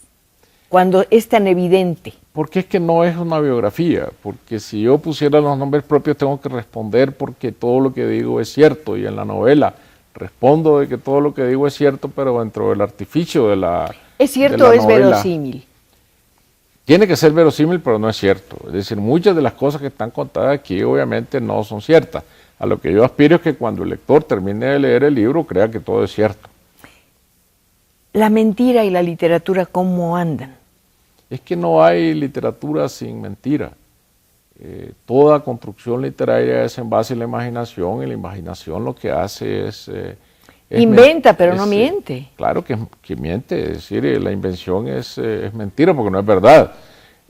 Speaker 1: cuando es tan evidente?
Speaker 2: Porque es que no es una biografía, porque si yo pusiera los nombres propios tengo que responder porque todo lo que digo es cierto, y en la novela respondo de que todo lo que digo es cierto, pero dentro del artificio de la
Speaker 1: ¿Es cierto o es verosímil?
Speaker 2: Tiene que ser verosímil, pero no es cierto. Es decir, muchas de las cosas que están contadas aquí obviamente no son ciertas. A lo que yo aspiro es que cuando el lector termine de leer el libro crea que todo es cierto.
Speaker 1: La mentira y la literatura, ¿cómo andan?
Speaker 2: Es que no hay literatura sin mentira. Toda construcción literaria es en base a la imaginación, y la imaginación lo que hace es
Speaker 1: inventa, pero no miente.
Speaker 2: Claro que miente, es decir, la invención es mentira porque no es verdad.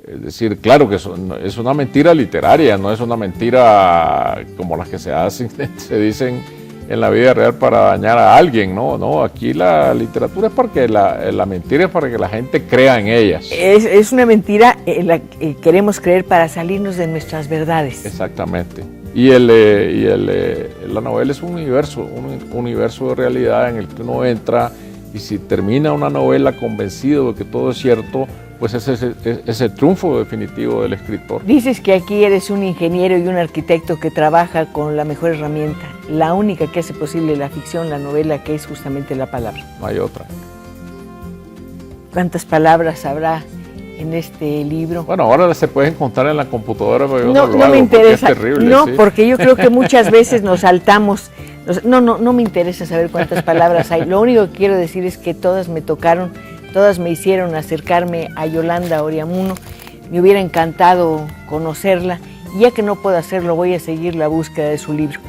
Speaker 2: Es decir, claro que es una mentira literaria, no es una mentira como las que se hacen, se dicen en la vida real para dañar a alguien, no, aquí la literatura es porque la mentira es para que la gente crea en ellas.
Speaker 1: Es una mentira en la que queremos creer para salirnos de nuestras verdades.
Speaker 2: Exactamente. Y la novela es un universo de realidad en el que uno entra, y si termina una novela convencido de que todo es cierto, pues ese es el triunfo definitivo del escritor.
Speaker 1: Dices que aquí eres un ingeniero y un arquitecto que trabaja con la mejor herramienta, la única que hace posible la ficción, la novela, que es justamente la palabra.
Speaker 2: No hay otra.
Speaker 1: ¿Cuántas palabras habrá en este libro?
Speaker 2: Bueno, ahora se pueden contar en la computadora, pero yo
Speaker 1: no me interesa.
Speaker 2: Es terrible,
Speaker 1: no,
Speaker 2: ¿sí?
Speaker 1: Porque yo creo que muchas veces nos saltamos. No me interesa saber cuántas palabras hay. Lo único que quiero decir es que todas me tocaron, todas me hicieron acercarme a Yolanda Oreamuno. Me hubiera encantado conocerla, y ya que no puedo hacerlo, voy a seguir la búsqueda de su libro.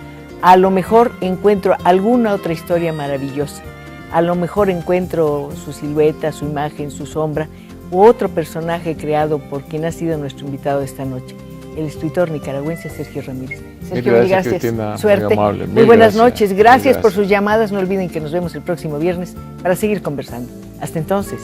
Speaker 1: A lo mejor encuentro alguna otra historia maravillosa. A lo mejor encuentro su silueta, su imagen, su sombra, u otro personaje creado por quien ha sido nuestro invitado de esta noche, el escritor nicaragüense Sergio Ramírez. Sergio, mil gracias.
Speaker 2: Cristina,
Speaker 1: suerte. Muy buenas noches. Gracias por sus llamadas. No olviden que nos vemos el próximo viernes para seguir conversando. Hasta entonces.